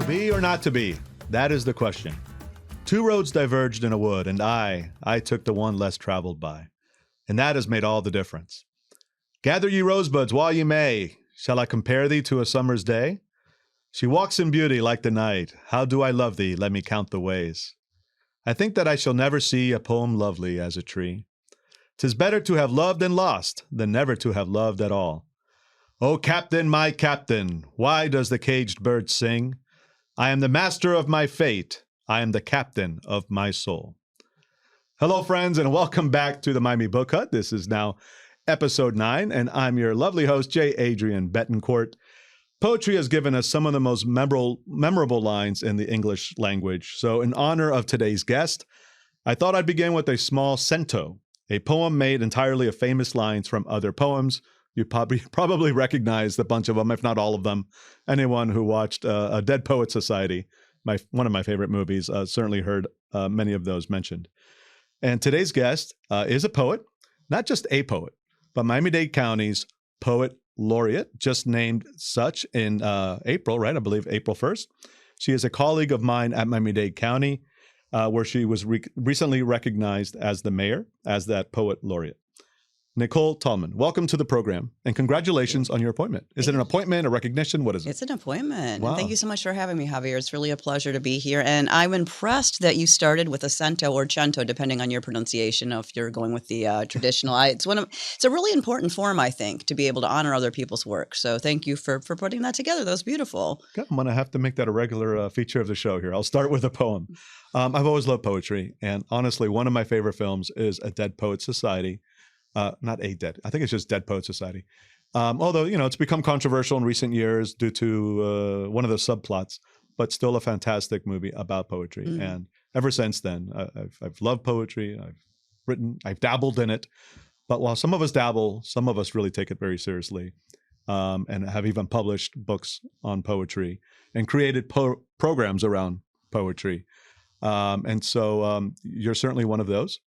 be or not to be? That is the question. Two roads diverged in a wood, and I took the one less traveled by. And that has made all the difference. Gather ye rosebuds while ye may. Shall I compare thee to a summer's day? She walks in beauty like the night. How do I love thee? Let me count the ways. I think that I shall never see a poem lovely as a tree. 'Tis better to have loved and lost than never to have loved at all. O captain, my captain, why does the caged bird sing? I am the master of my fate. I am the captain of my soul. Hello, friends, and welcome back to the Miami Book Hut. This is now episode 9, and I'm your lovely host, J. Adrian Betancourt. Poetry has given us some of the most memorable lines in the English language. So in honor of today's guest, I thought I'd begin with a small cento, a poem made entirely of famous lines from other poems. You probably recognize a bunch of them, if not all of them. Anyone who watched A Dead Poet Society, one of my favorite movies, certainly heard many of those mentioned. And today's guest is a poet, not just a poet, but Miami-Dade County's Poet Laureate, just named such in April, right? I believe April 1st. She is a colleague of mine at Miami-Dade County, where she was recently recognized as the mayor, as that Poet Laureate. Nicole Tallman, welcome to the program, and congratulations on your appointment. Is it an appointment, a recognition? What is it? It's an appointment. Wow. And thank you so much for having me, Javier. It's really a pleasure to be here. And I'm impressed that you started with a cento or cento, depending on your pronunciation, if you're going with the traditional. It's a really important form, I think, to be able to honor other people's work. So thank you for putting that together. That was beautiful. Okay, I'm going to have to make that a regular feature of the show here. I'll start with a poem. I've always loved poetry. And honestly, one of my favorite films is A Dead Poet Society. Not A Dead. I think it's just Dead Poet Society. Although, it's become controversial in recent years due to one of the subplots, but still a fantastic movie about poetry. Mm. And ever since then, I've loved poetry. I've dabbled in it. But while some of us dabble, some of us really take it very seriously, and have even published books on poetry and created programs around poetry. And so you're certainly one of those.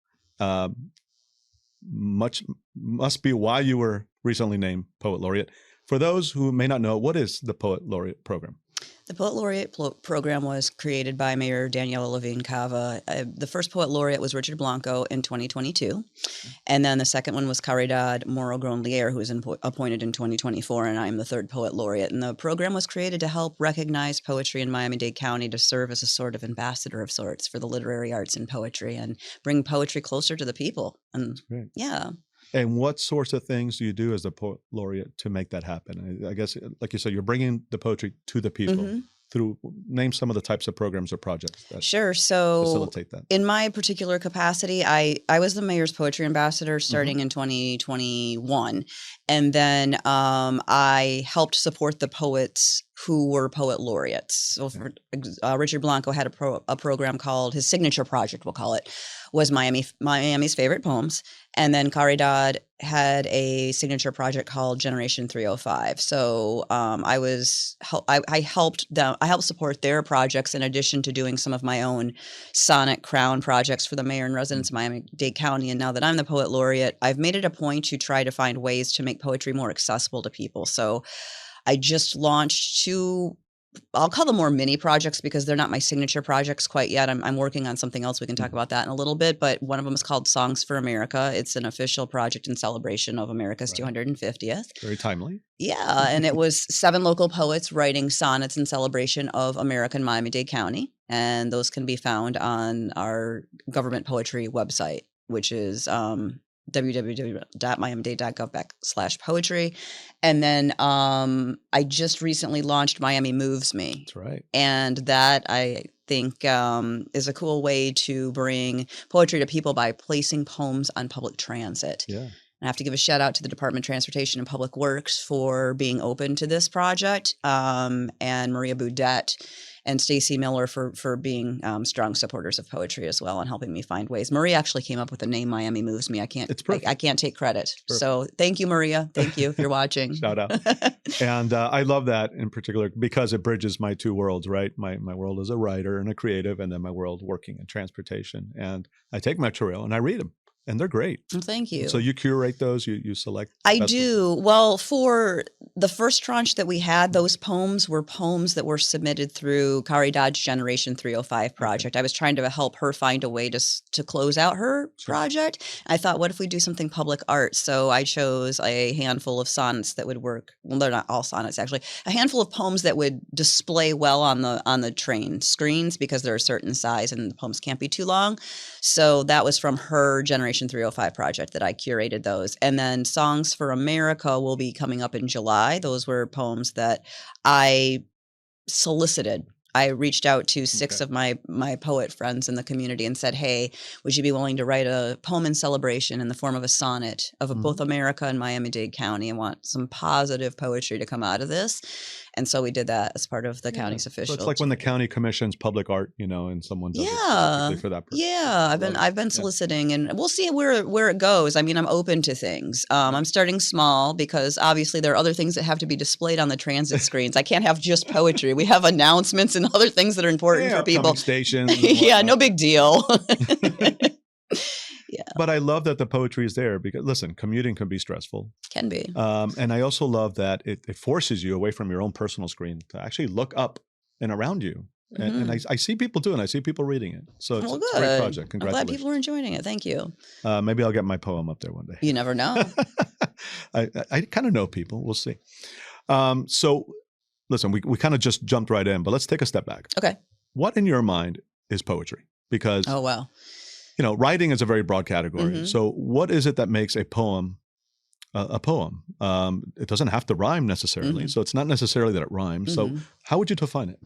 Must be why you were recently named Poet Laureate. For those who may not know, what is the Poet Laureate program? The Poet Laureate program was created by Mayor Daniella Levine, Cava. The first Poet Laureate was Richard Blanco in 2022. And then the second one was Caridad, Moro-Gronlier, who was appointed in 2024, and I am the third Poet Laureate. And the program was created to help recognize poetry in Miami-Dade County, to serve as a sort of ambassador of sorts for the literary arts and poetry, and bring poetry closer to the people. And yeah. And what sorts of things do you do as the Poet Laureate to make that happen? I guess, like you said, you're bringing the poetry to the people through, name some of the types of programs or projects that facilitate that. In my particular capacity, I was the mayor's poetry ambassador starting in 2021. And then I helped support the poets who were Poet Laureates. So Richard Blanco had a program called, his signature project, we'll call it, was Miami's Favorite Poems. And then Caridad had a signature project called Generation 305. So I helped support their projects, in addition to doing some of my own Sonnet Crown projects for the mayor and residents of Miami-Dade County. And now that I'm the Poet Laureate, I've made it a point to try to find ways to make poetry more accessible to people. So I just launched 2, I'll call them more mini projects because they're not my signature projects quite yet. I'm working on something else. We can talk about that in a little bit, but one of them is called Songs for America. It's an official project in celebration of America's 250th. Very timely. Yeah, and it was 7 local poets writing sonnets in celebration of America in Miami-Dade County, and those can be found on our government poetry website, which is www.miamidade.gov/poetry. And then I just recently launched Miami Moves Me. That's right. And that, I think, is a cool way to bring poetry to people by placing poems on public transit. Yeah. I have to give a shout out to the Department of Transportation and Public Works for being open to this project, and Maria Boudet and Stacy Miller for being strong supporters of poetry as well, and helping me find ways. Maria actually came up with the name Miami Moves Me. I can't take credit. So thank you, Maria. Thank you if you're watching. Shout out. And I love that in particular because it bridges my 2 worlds, right? My world as a writer and a creative, and then my world working in transportation. And I take my material and I read them. and they're great. Well, thank you. So you curate those, you select? I do. Well, for the first tranche that we had, those poems were poems that were submitted through Caridad's Generation 305 project. I was trying to help her find a way to close out her project. I thought, what if we do something public art? So I chose a handful of sonnets that would work. Well, they're not all sonnets, actually. A handful of poems that would display well on the train screens because they're a certain size and the poems can't be too long. So that was from her Generation 305 project that I curated those. And then Songs for America will be coming up in July. Those were poems that I solicited. I reached out to 6 of my poet friends in the community and said, hey, would you be willing to write a poem in celebration in the form of a sonnet of both America and Miami-Dade County? I want some positive poetry to come out of this. And so we did that as part of the county's official. So it's like when the county commissions public art, and someone does it specifically for that purpose. Yeah, I've been soliciting, and we'll see where it goes. I mean, I'm open to things. I'm starting small because obviously there are other things that have to be displayed on the transit screens. I can't have just poetry. We have announcements and other things that are important for people. Stations. Yeah, no big deal. Yeah. But I love that the poetry is there because, listen, commuting can be stressful. Can be. And I also love that it forces you away from your own personal screen to actually look up and around you. And I see people doing it. I see people reading it. So it's a great project. Congratulations. I'm glad people are enjoying it. Thank you. Maybe I'll get my poem up there one day. You never know. I kind of know people. We'll see. So listen, we kind of just jumped right in, but let's take a step back. Okay. What in your mind is poetry? Because oh, wow. Writing is a very broad category. So what is it that makes a poem a poem? It doesn't have to rhyme necessarily. So it's not necessarily that it rhymes. So how would you define it?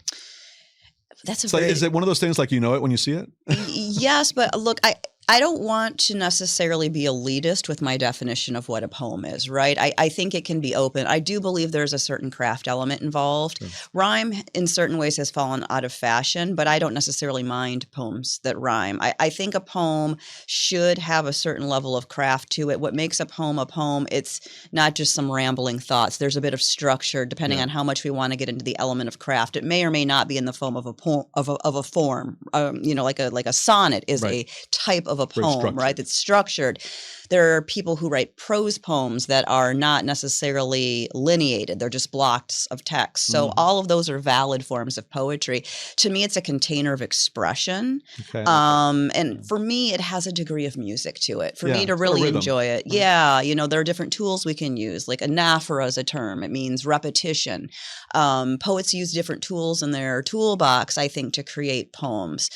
That's is it one of those things like you know it when you see it? Yes, but look, I don't want to necessarily be elitist with my definition of what a poem is, right? I think it can be open. I do believe there's a certain craft element involved. Sure. Rhyme in certain ways has fallen out of fashion, but I don't necessarily mind poems that rhyme. I think a poem should have a certain level of craft to it. What makes a poem, it's not just some rambling thoughts. There's a bit of structure depending on how much we want to get into the element of craft. It may or may not be in the form of a poem, of a form. Like a sonnet is a type of a poem, right? That's structured. There are people who write prose poems that are not necessarily lineated. They're just blocks of text. So all of those are valid forms of poetry. To me, it's a container of expression. Okay. And for me, it has a degree of music to it. For me to really enjoy it. Yeah. There are different tools we can use. Like anaphora is a term. It means repetition. Poets use different tools in their toolbox, I think, to create poems.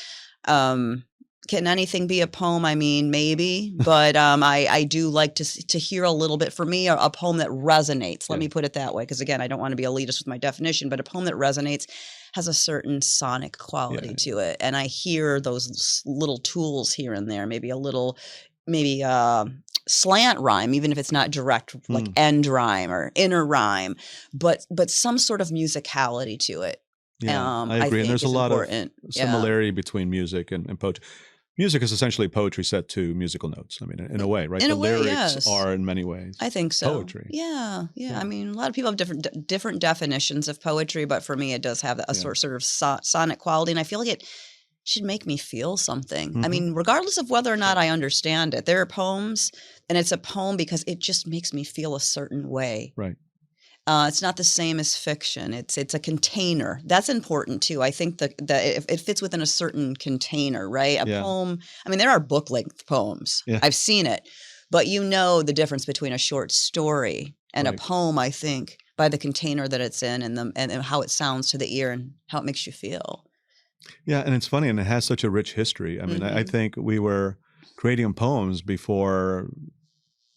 Can anything be a poem? I mean, maybe, but I do like to hear a little bit. For me, a poem that resonates. Let me put it that way, because again, I don't want to be elitist with my definition, but a poem that resonates has a certain sonic quality to it, and I hear those little tools here and there. Maybe a little, slant rhyme, even if it's not direct, like end rhyme or inner rhyme, but some sort of musicality to it. Yeah, I agree. And there's a lot of similarity between music and poetry. Music is essentially poetry set to musical notes. I mean, in a way, right? The lyrics are in many ways, I think so. Poetry. Yeah. I mean, a lot of people have different definitions of poetry, but for me, it does have a sort of sonic quality, and I feel like it should make me feel something. I mean, regardless of whether or not I understand it. There are poems, and it's a poem because it just makes me feel a certain way. Right. It's not the same as fiction. It's a container. That's important too. I think that it fits within a certain container, right? A poem. I mean, there are book length poems. Yeah. I've seen it, but the difference between a short story and a poem. I think by the container that it's in and how it sounds to the ear and how it makes you feel. Yeah, and it's funny, and it has such a rich history. I mean, I think we were creating poems before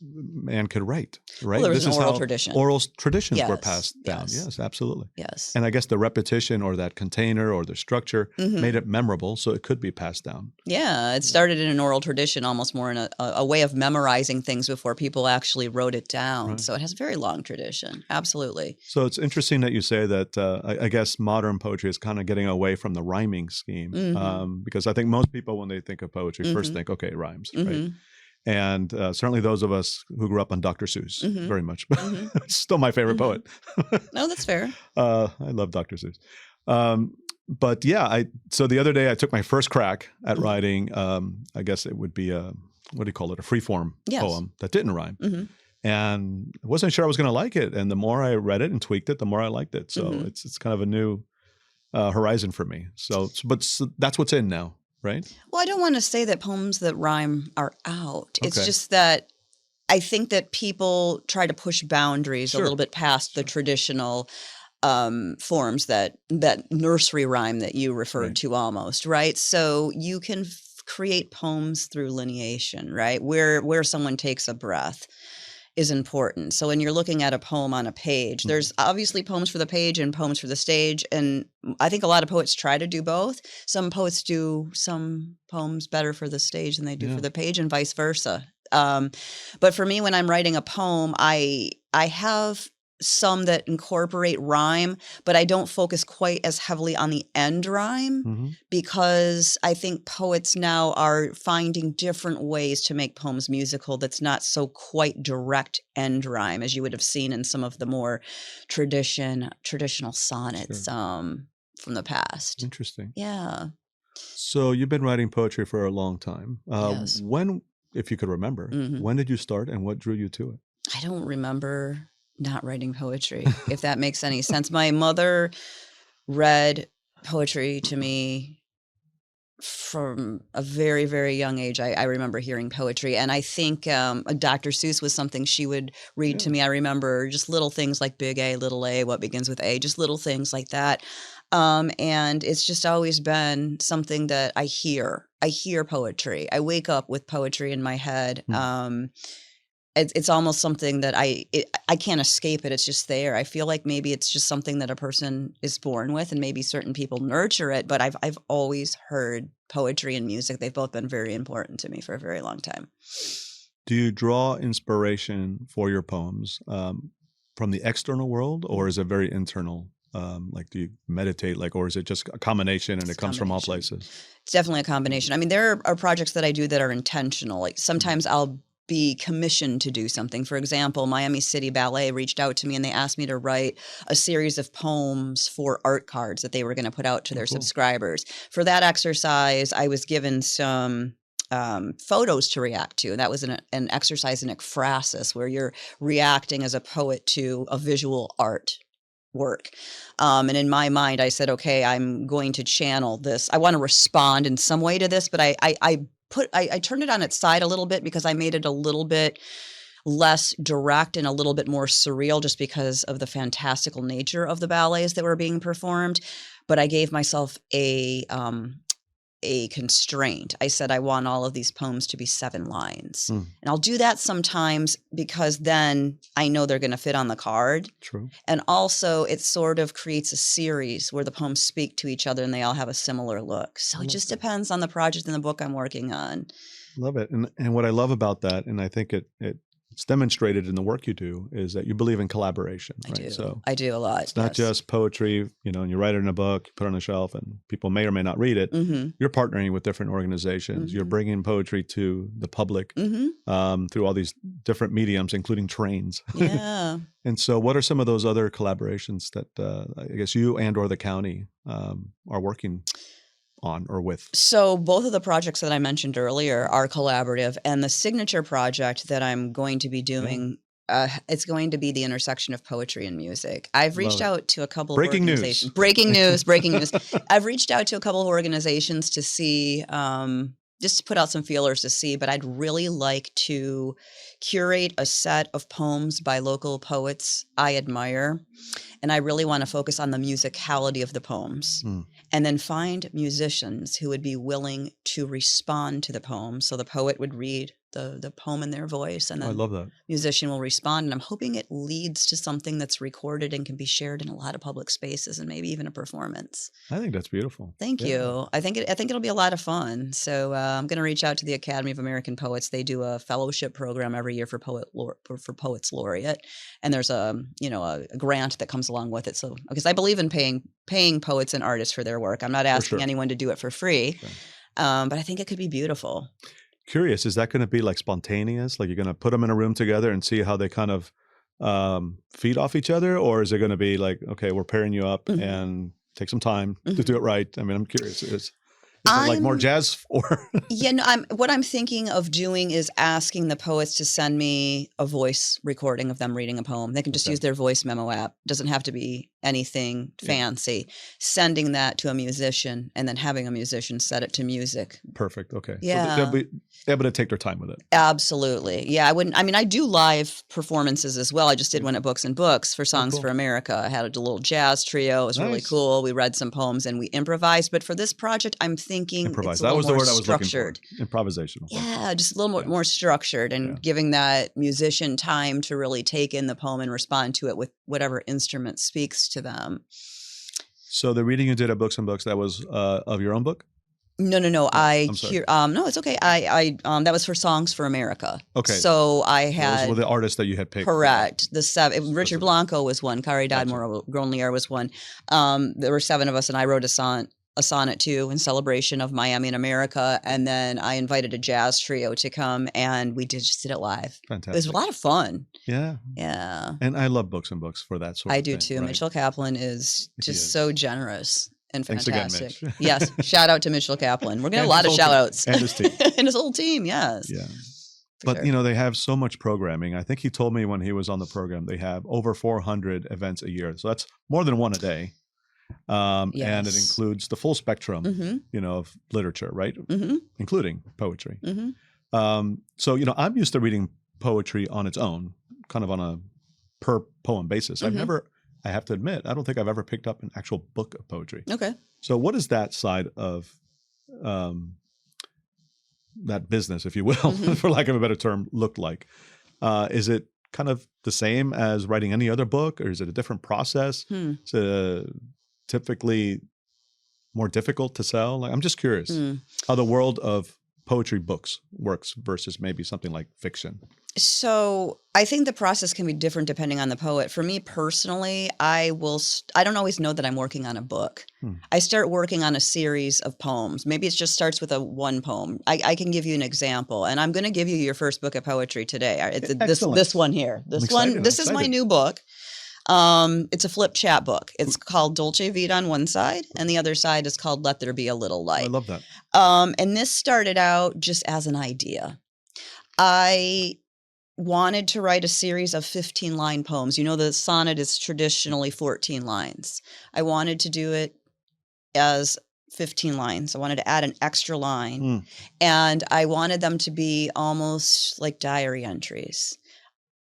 man could write, right? Well, there was an oral tradition. Oral traditions were passed down. Yes, absolutely. Yes. And I guess the repetition or that container or the structure made it memorable, so it could be passed down. Yeah, it started in an oral tradition, almost more in a way of memorizing things before people actually wrote it down. Right. So it has a very long tradition. Absolutely. So it's interesting that you say that I guess modern poetry is kind of getting away from the rhyming scheme because I think most people, when they think of poetry, first think, okay, it rhymes, right? And certainly those of us who grew up on Dr. Seuss, very much. Still my favorite poet. No, that's fair. I love Dr. Seuss. But yeah, so the other day I took my first crack at writing, I guess it would be a what do you call it? A freeform Yes. poem that didn't rhyme. Mhm. And I wasn't sure I was going to like it. And the more I read it and tweaked it, the more I liked it. So Mhm. it's kind of a new horizon for me. But that's what's in now, right? Well, I don't want to say that poems that rhyme are out. It's Okay. just that I think that people try to push boundaries a Sure. little bit past the traditional forms that nursery rhyme that you referred Right. to almost, right? So you can create poems through lineation, right? Where someone takes a breath is important. So when you're looking at a poem on a page, there's obviously poems for the page and poems for the stage. And I think a lot of poets try to do both. Some poets do some poems better for the stage than they do for the page, and vice versa. But for me, when I'm writing a poem, I have some that incorporate rhyme, but I don't focus quite as heavily on the end rhyme because I think poets now are finding different ways to make poems musical that's not so quite direct end rhyme as you would have seen in some of the more traditional sonnets from the past. Interesting. Yeah. So you've been writing poetry for a long time. Yes. When, if you could remember, when did you start and what drew you to it? I don't remember not writing poetry, if that makes any sense. My mother read poetry to me from a very, very young age. I remember hearing poetry. And I think Dr. Seuss was something she would read to me. I remember just little things like Big A, Little A, What Begins with A, just little things like that. And it's just always been something that I hear. I hear poetry. I wake up with poetry in my head. It's almost something that I can't escape it. It's just there. I feel like maybe it's just something that a person is born with, and maybe certain people nurture it. But I've always heard poetry and music. They've both been very important to me for a very long time. Do you draw inspiration for your poems from the external world, or is it very internal? Like, do you meditate, or is it just a combination and it comes from all places? It's definitely a combination. I mean, there are projects that I do that are intentional. Like sometimes I'll be commissioned to do something. For example, Miami City Ballet reached out to me and they asked me to write a series of poems for art cards that they were going to put out to their subscribers. For that exercise, I was given some photos to react to. That was an exercise in ekphrasis, where you're reacting as a poet to a visual art work. And in my mind, I said, okay, I'm going to channel this. I want to respond in some way to this, but I turned it on its side a little bit because I made it a little bit less direct and a little bit more surreal just because of the fantastical nature of the ballets that were being performed. But I gave myself a constraint. I said, I want all of these poems to be 7 lines. And I'll do that sometimes because then I know they're going to fit on the card. True. And also it sort of creates a series where the poems speak to each other and they all have a similar look. So it just depends on the project and the book I'm working on. Love it. And what I love about that, and I think it's demonstrated in the work you do, is that you believe in collaboration. Right? I do. So I do a lot. it's not just poetry, and you write it in a book, you put it on a shelf, and people may or may not read it. You're partnering with different organizations. You're bringing poetry to the public through all these different mediums, including trains. Yeah. And so what are some of those other collaborations that I guess you and or the county are working on or with? So both of the projects that I mentioned earlier are collaborative, and the signature project that I'm going to be doing, it's going to be the intersection of poetry and music. I've reached out to a couple of organizations. Breaking news. I've reached out to a couple of organizations to see, just to put out some feelers to see, but I'd really like to curate a set of poems by local poets I admire. And I really want to focus on the musicality of the poems and then find musicians who would be willing to respond to the poem. So the poet would read the poem in their voice, and then I love that. Musician will respond. And I'm hoping it leads to something that's recorded and can be shared in a lot of public spaces and maybe even a performance. I think that's beautiful. Thank you. I think it'll be a lot of fun. So I'm going to reach out to the Academy of American Poets. They do a fellowship program every year for Poets Laureate, and there's a grant that comes along with it. So because I believe in paying poets and artists for their work, I'm not asking anyone to do it for free, but I think it could be beautiful. Curious, is that going to be like spontaneous? Like you're going to put them in a room together and see how they kind of feed off each other? Or is it going to be like, okay, we're pairing you up and take some time to do it right? I mean, I'm curious. Is it like more I'm- jazz or? Yeah, no, what I'm thinking of doing is asking the poets to send me a voice recording of them reading a poem. They can just Okay. use their voice memo app. Doesn't have to be anything Yeah. fancy. Sending that to a musician and then having a musician set it to music. Perfect. Okay. Yeah. So they'll be able to take their time with it. Absolutely. Yeah, I do live performances as well. I just did one at Books and Books for Songs cool. for America. I had a little jazz trio. It was really Nice. cool. We read some poems and we improvised. But for this project, I'm thinking Improvise. it's a That little was the more word I was looking for. structured. Improvisational. Yeah, just a little more structured and Yeah. giving that musician time to really take in the poem and respond to it with whatever instrument speaks to them. So the reading you did at Books and Books, that was of your own book? No. I'm sorry. No, it's okay. I that was for Songs for America. Okay. So I had Those were the artists that you had picked. correct. Richard Blanco was one. Caridad, Gotcha. Moro-Gronlier was one. There were 7 of us, and I wrote a sonnet too in celebration of Miami and America. And then I invited a jazz trio to come, and we just did it live. Fantastic. It was a lot of fun. Yeah. Yeah. And I love Books and Books for that sort of I thing. do too. right? Mitchell Kaplan is just is. so generous and Thanks again, fantastic. Mitch. Yes. Shout out to Mitchell Kaplan. We're getting And a lot his of whole shout team. outs. And his team. And his whole team. Yes. Yeah. For But, sure. they have so much programming. I think he told me when he was on the program, they have over 400 events a year. So that's more than one a day. And it Yes. includes the full spectrum, Mm-hmm. of literature, right? Mm-hmm. Including poetry. Mm-hmm. So, I'm used to reading poetry on its own, kind of on a per poem basis. I have to admit, I don't think I've ever picked up an actual book of poetry. Okay. So what is that side of that business, if you will, Mhm. for lack of a better term, look like? Is it kind of the same as writing any other book, or is it a different process? Is it typically more difficult to sell? Like, I'm just curious how the world of poetry books works versus maybe something like fiction. So I think the process can be different depending on the poet. For me personally, I don't always know that I'm working on a book. I start working on a series of poems. Maybe it just starts with one poem. I can give you an example, and I'm going to give you your first book of poetry today. Excellent. This one here. This excited. This is my new book. It's a flip chat book. It's called Dolce Vita on one side, and the other side is called Let There Be a Little Light. I love that. And this started out just as an idea. I wanted to write a series of 15-line poems. The sonnet is traditionally 14 lines. I wanted to do it as 15 lines. I wanted to add an extra line, and I wanted them to be almost like diary entries.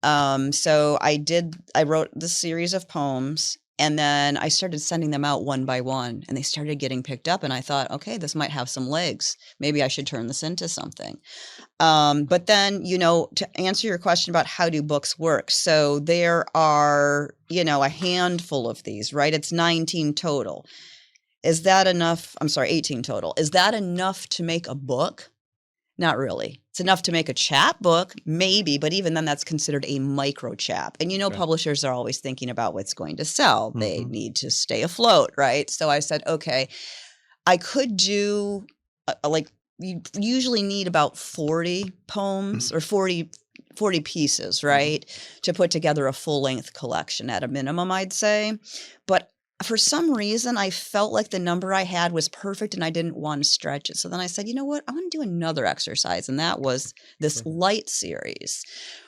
So I wrote this series of poems, and then I started sending them out one by one, and they started getting picked up, and I thought, okay, this might have some legs. Maybe I should turn this into something. But then, to answer your question about how do books work, so there are, a handful of these, right? It's 19 total. Is that enough? I'm sorry, 18 total. Is that enough to make a book? Not really. It's enough to make a chapbook, maybe, but even then that's considered a micro chap. And publishers are always thinking about what's going to sell. They need to stay afloat, right? So I said, okay, I could do you usually need about 40 poems or 40 pieces, right? To put together a full-length collection at a minimum, I'd say. But for some reason, I felt like the number I had was perfect and I didn't want to stretch it. So then I said, you know what? I want to do another exercise. And that was this light series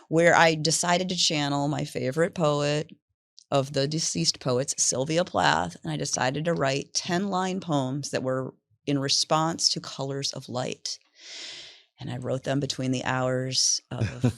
where I decided to channel my favorite poet of the deceased poets, Sylvia Plath. And I decided to write 10-line poems that were in response to colors of light. And I wrote them between the hours of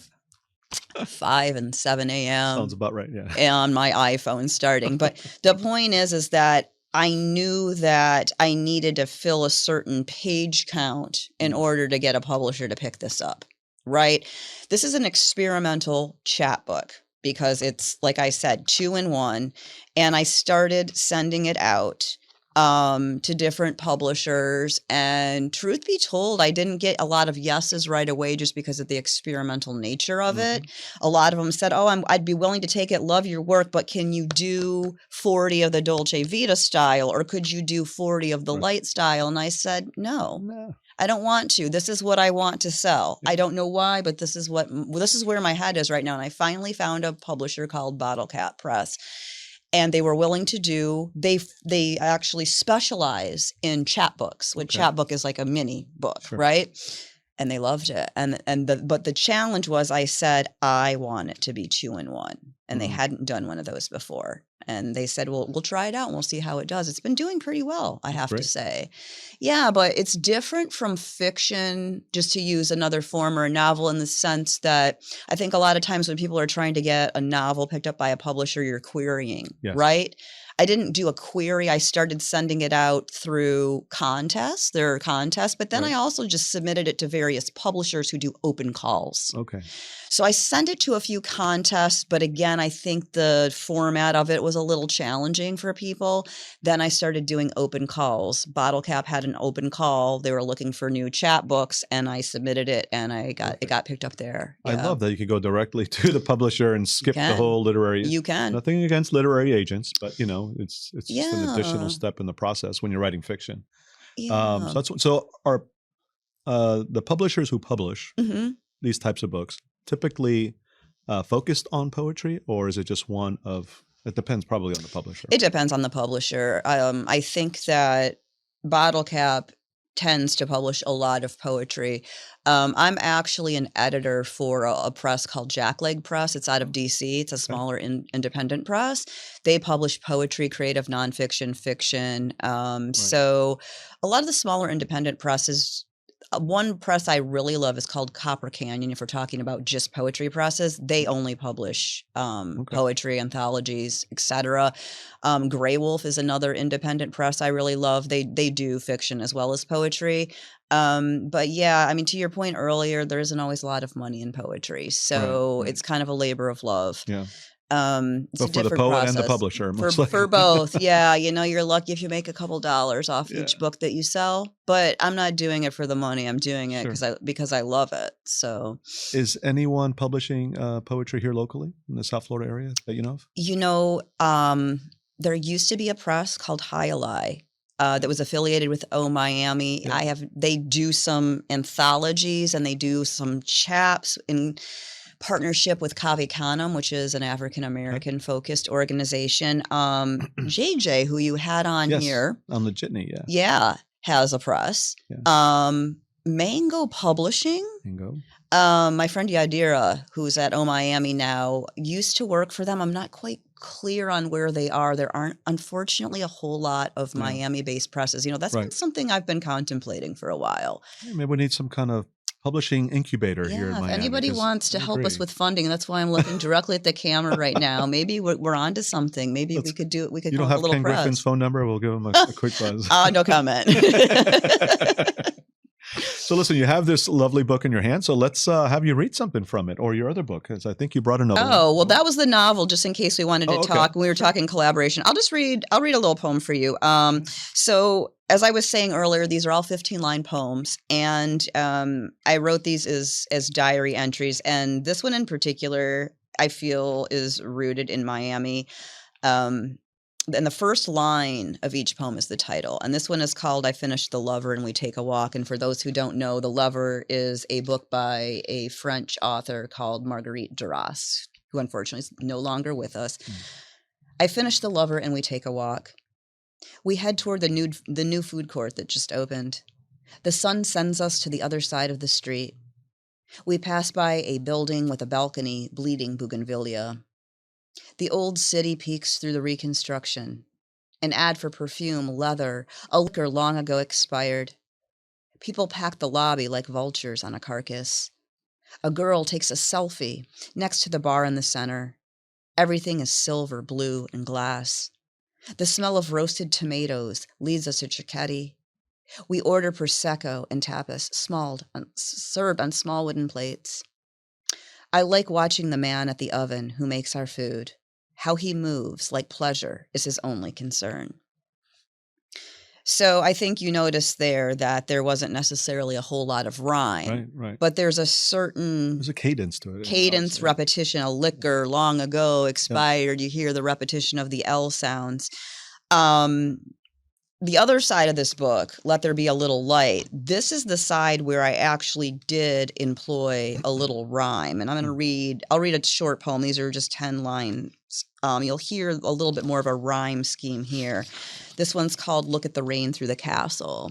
5 and 7 a.m. Sounds about right, yeah. On my iPhone starting. But the point is that I knew that I needed to fill a certain page count in order to get a publisher to pick this up, right? This is an experimental chapbook because it's, like I said, 2-in-1. And I started sending it out to different publishers. And truth be told, I didn't get a lot of yeses right away just because of the experimental nature of it. A lot of them said, I'd be willing to take it, love your work, but can you do 40 of the Dolce Vita style, or could you do 40 of the light style? And I said, no. I don't want to. This is what I want to sell. I don't know why, but this is where my head is right now. And I finally found a publisher called Bottle Cap Press. and they were willing to do. They actually specialize in chapbooks, which chapbook is like a mini book, right? And they loved it. But the challenge was, I said I want it to be 2-in-1, and they hadn't done one of those before. And they said, well, we'll try it out and we'll see how it does. It's been doing pretty well, I have to say. Yeah, but it's different from fiction, just to use another form, or a novel, in the sense that I think a lot of times when people are trying to get a novel picked up by a publisher, you're querying, right? I didn't do a query. I started sending it out through contests. There are contests, but then I also just submitted it to various publishers who do open calls. Okay. So I sent it to a few contests, but again, I think the format of it was a little challenging for people. Then I started doing open calls. Bottle Cap had an open call. They were looking for new chapbooks, and I submitted it, and it got picked up there. I love that you could go directly to the publisher and skip the whole literary. You can. Nothing against literary agents, but it's just an additional step in the process when you're writing fiction. So are the publishers who publish these types of books typically focused on poetry, or is it just one of? It depends probably on the publisher. It depends on the publisher. I think that Bottle Cap tends to publish a lot of poetry. I'm actually an editor for a press called Jackleg Press. It's out of DC. It's a smaller independent press. They publish poetry, creative nonfiction, fiction. So a lot of the smaller independent presses, one press I really love is called Copper Canyon. If we're talking about just poetry presses, they only publish poetry, anthologies, etc. Grey Wolf is another independent press I really love. They do fiction as well as poetry. But yeah, I mean, to your point earlier, there isn't always a lot of money in poetry, so it's kind of a labor of love. Yeah. It's but for the poet and the publisher, for both. Yeah. You're lucky if you make a couple dollars off each book that you sell, but I'm not doing it for the money. I'm doing it because I love it. So is anyone publishing poetry here locally in the South Florida area that you know of? There used to be a press called Highlight that was affiliated with Miami. They do some anthologies, and they do some chaps in partnership with Cava, which is an African-American focused organization. JJ, who you had on here. On the Jitney, has a press. Mango Publishing. Mango. My friend Yadira, who's at Miami now, used to work for them. I'm not quite clear on where they are. There aren't, unfortunately, a whole lot of Miami-based presses. That's been something I've been contemplating for a while. Maybe we need some kind of publishing incubator here in Miami. If anybody wants to help us with funding, that's why I'm looking directly at the camera right now. Maybe we're on to something. Maybe we could do it. We could. You don't have Ken Griffin's phone number? We'll give him a quick buzz. No comment. So listen, you have this lovely book in your hand, so let's have you read something from it, or your other book, because I think you brought another one. Well, that was the novel, just in case we wanted to talk. We were talking collaboration. I'll read a little poem for you. So as I was saying earlier, these are all 15-line poems, and I wrote these as diary entries, and this one in particular, I feel, is rooted in Miami. And the first line of each poem is the title. And this one is called I Finished the Lover and We Take a Walk. And for those who don't know, The Lover is a book by a French author called Marguerite Duras, who unfortunately is no longer with us. I finished the lover and we take a walk. We head toward the new food court that just opened. The sun sends us to the other side of the street. We pass by a building with a balcony bleeding bougainvillea. The old city peeks through the reconstruction. An ad for perfume, leather, a liquor long ago expired. People pack the lobby like vultures on a carcass. A girl takes a selfie next to the bar in the center. Everything is silver, blue, and glass. The smell of roasted tomatoes leads us to Cicchetti. We order Prosecco and tapas, served on small wooden plates. I like watching the man at the oven who makes our food. How he moves, like pleasure, is his only concern. So I think you noticed there that there wasn't necessarily a whole lot of rhyme. Right. But there's a cadence to it. Cadence, repetition, a liquor long ago expired. You hear the repetition of the L sounds. the other side of this book, Let There Be a Little Light, this is the side where I actually did employ a little rhyme. And I'll read a short poem. These are just 10 lines. You'll hear a little bit more of a rhyme scheme here. This one's called Look at the Rain Through the Castle.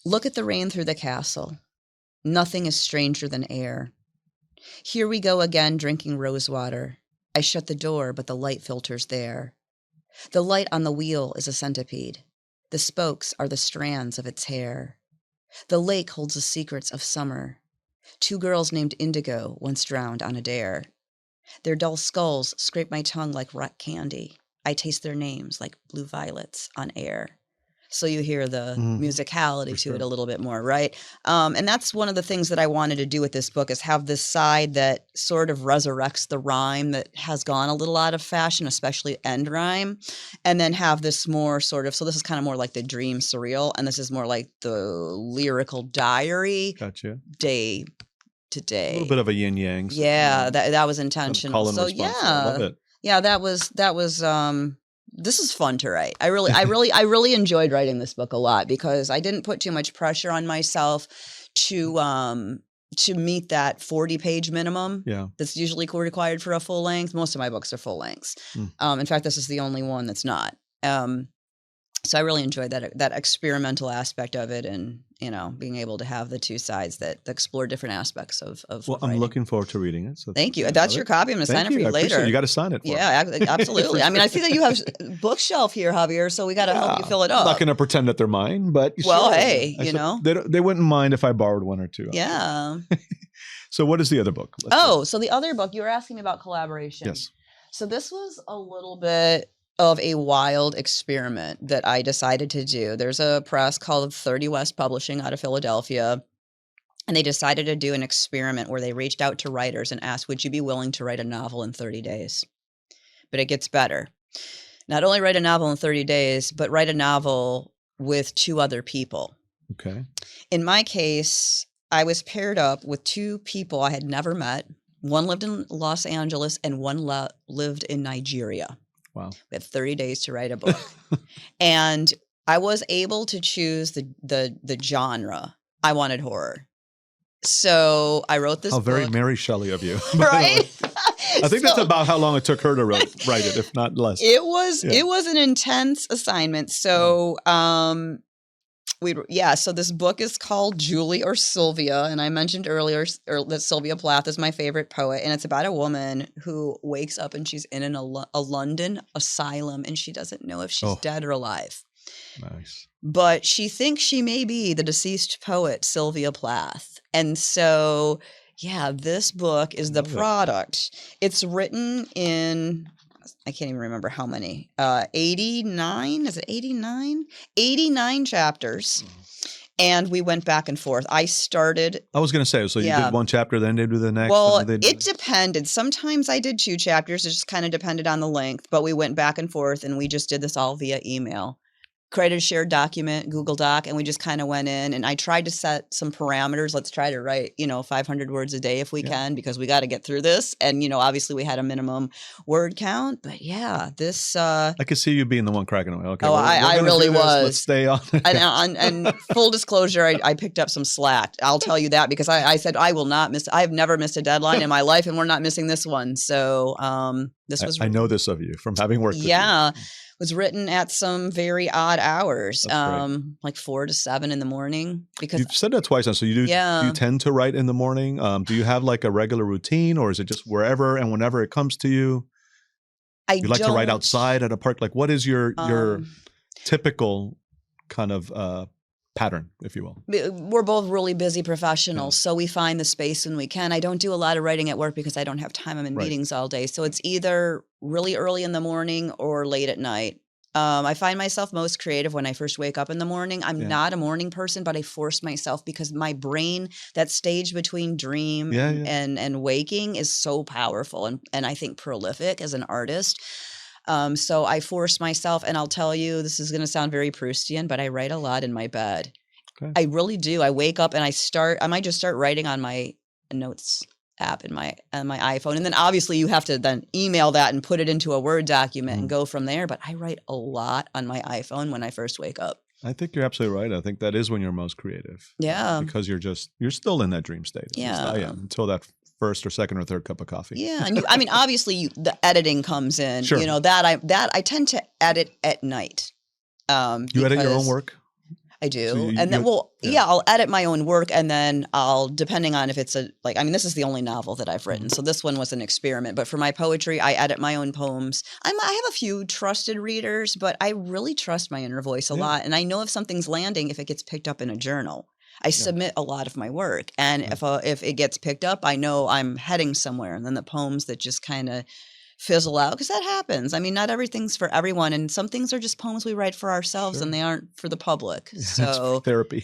Look at the rain through the castle. Nothing is stranger than air. Here we go again, drinking rosewater. I shut the door, but the light filters there. The light on the wheel is a centipede. The spokes are the strands of its hair. The lake holds the secrets of summer. 2 girls named Indigo once drowned on a dare. Their dull skulls scrape my tongue like rock candy. I taste their names like blue violets on air. So you hear the musicality to it a little bit more, right? And that's one of the things that I wanted to do with this book is have this side that sort of resurrects the rhyme that has gone a little out of fashion, especially end rhyme, and then have this more sort of, so this is kind of more like the dream surreal, and this is more like the lyrical diary. Gotcha. Day to day. A little bit of a yin yang. Yeah, that was intentional. So yeah, I love it. Yeah, that was this is fun to write. I really enjoyed writing this book a lot because I didn't put too much pressure on myself to meet that 40-page minimum. Yeah. That's usually required for a full length. Most of my books are full lengths. In fact, this is the only one that's not. So I really enjoyed that experimental aspect of it, and being able to have the two sides that explore different aspects of. Well, I'm looking forward to reading it. So thank you. That's your copy. I'm going to sign it for you later. You got to sign it. Yeah, absolutely. I mean, I see that you have a bookshelf here, Javier. So we got to help you fill it up. I'm not going to pretend that they're mine, but well, sure. Hey, they wouldn't mind if I borrowed one or two. Yeah. So what is the other book? So the other book, you were asking me about collaboration. Yes. So this was a little bit of a wild experiment that I decided to do. There's a press called 30 West Publishing out of Philadelphia, and they decided to do an experiment where they reached out to writers and asked, would you be willing to write a novel in 30 days? But it gets better. Not only write a novel in 30 days, but write a novel with 2 other people. Okay. In my case, I was paired up with 2 people I had never met. One lived in Los Angeles and one lived in Nigeria. Wow. We had 30 days to write a book. And I was able to choose the genre. I wanted horror. So I wrote this book. How very Mary Shelley of you. Right? I think that's about how long it took her to write it, if not less. It was an intense assignment. So so this book is called Julie or Sylvia, and I mentioned earlier that Sylvia Plath is my favorite poet, and it's about a woman who wakes up and she's in a London asylum, and she doesn't know if she's dead or alive. Nice. But she thinks she may be the deceased poet Sylvia Plath, and so this book is the product. It's written in, I can't even remember how many, 89, is it 89? 89 chapters. And we went back and forth. I was going to say, so you did one chapter, then they do the next? Well, it depended. Sometimes I did 2 chapters. It just kind of depended on the length, but we went back and forth and we just did this all via email. Created a shared document, Google Doc, and we just kind of went in, and I tried to set some parameters. Let's try to write, 500 words a day if we can, because we got to get through this. And, obviously we had a minimum word count, but this. I could see you being the one cracking away. Okay. I really was. Let's stay on. and full disclosure, I picked up some slack. I'll tell you that because I said I will not miss. I've never missed a deadline in my life, and we're not missing this one. So this was. I know this of you from having worked with you. Yeah. Was written at some very odd hours, like 4 to 7 in the morning. Because you've said that twice now. So do you tend to write in the morning? Do you have like a regular routine, or is it just wherever and whenever it comes to you? You like to write outside at a park? Like, what is your typical kind of pattern, if you will? We're both really busy professionals, so we find the space when we can. I don't do a lot of writing at work because I don't have time. I'm in meetings all day. So it's either really early in the morning or late at night. I find myself most creative when I first wake up in the morning. I'm not a morning person, but I force myself because my brain, that stage between dream and waking, is so powerful and I think prolific as an artist. So I force myself, and I'll tell you, this is going to sound very Proustian, but I write a lot in my bed. Okay. I really do. I wake up and I might just start writing on my notes app in my iPhone. And then obviously you have to then email that and put it into a Word document and go from there. But I write a lot on my iPhone when I first wake up. I think you're absolutely right. I think that is when you're most creative. Yeah. Because you're still in that dream state. At least I am, until that first or second or third cup of coffee. Yeah. And obviously the editing comes in, Sure. that I tend to edit at night. You edit your own work? I do. So I'll edit my own work, and then depending on if it's this is the only novel that I've written. So this one was an experiment, but for my poetry, I edit my own poems. I have a few trusted readers, but I really trust my inner voice a lot. And I know if something's landing, if it gets picked up in a journal. I submit a lot of my work. And if it gets picked up, I know I'm heading somewhere. And then the poems that just kind of fizzle out, because that happens. Not everything's for everyone, and some things are just poems we write for ourselves, and they aren't for the public. So for therapy.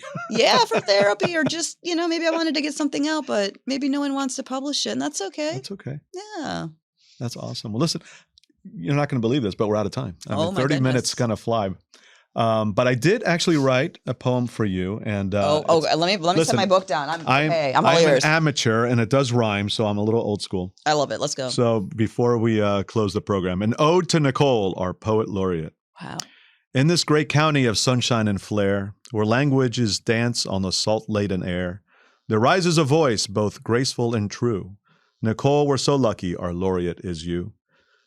for therapy, or just maybe I wanted to get something out, but maybe no one wants to publish it, and that's okay. That's okay. Yeah, that's awesome. Well, listen, you're not going to believe this, but we're out of time. 30 minutes going to fly. But I did actually write a poem for you, and let me set my book down. I'm all yours. an amateur, and it does rhyme, so I'm a little old school. I love it. Let's go. So before we close the program, an ode to Nicole, our Poet Laureate. Wow. In this great county of sunshine and flare, where languages dance on the salt-laden air, there rises a voice both graceful and true. Nicole, we're so lucky our laureate is you.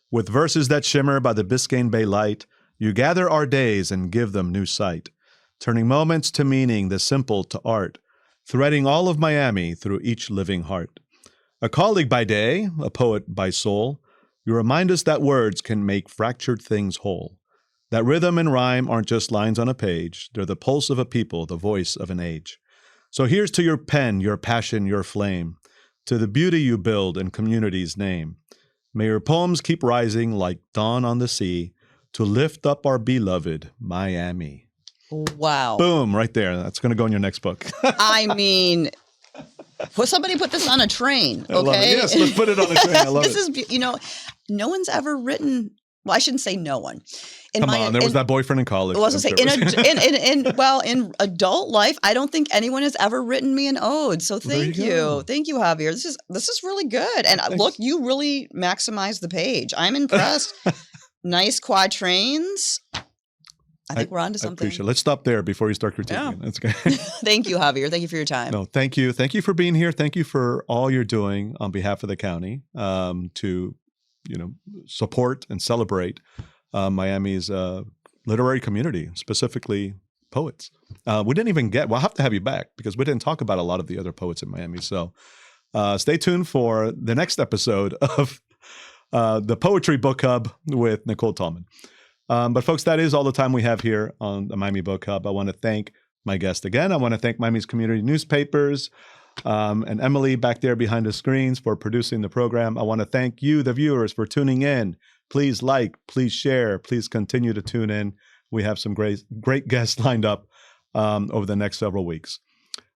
With verses that shimmer by the Biscayne Bay light, you gather our days and give them new sight, turning moments to meaning, the simple to art, threading all of Miami through each living heart. A colleague by day, a poet by soul, you remind us that words can make fractured things whole, that rhythm and rhyme aren't just lines on a page, they're the pulse of a people, the voice of an age. So here's to your pen, your passion, your flame, to the beauty you build in community's name. May your poems keep rising like dawn on the sea, to lift up our beloved Miami. Wow. Boom, right there. That's going to go in your next book. Somebody put this on a train, okay? I love it. Yes, let's put it on a train. I love it. No one's ever written, well, I shouldn't say no one. There was that boyfriend in college. I was going to say, in adult life, I don't think anyone has ever written me an ode. So thank you. Thank you, Javier. This is really good. And look, you really maximized the page. I'm impressed. Nice quatrains. I think we're on to something. I appreciate it. Let's stop there before you start critiquing. That's good. Thank you, Javier. Thank you for your time. No, thank you. Thank you for being here. Thank you for all you're doing on behalf of the county to, support and celebrate Miami's literary community, specifically poets. We didn't even we'll have to have you back because we didn't talk about a lot of the other poets in Miami. So stay tuned for the next episode of the Poetry Book Hub with Nicole Tallman. But folks, that is all the time we have here on the Miami Book Hub. I want to thank my guest again. I want to thank Miami's community newspapers and Emily back there behind the screens for producing the program. I want to thank you, the viewers, for tuning in. Please like, please share, please continue to tune in. We have some great guests lined up over the next several weeks.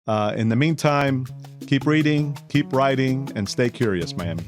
In the meantime, keep reading, keep writing, and stay curious, Miami.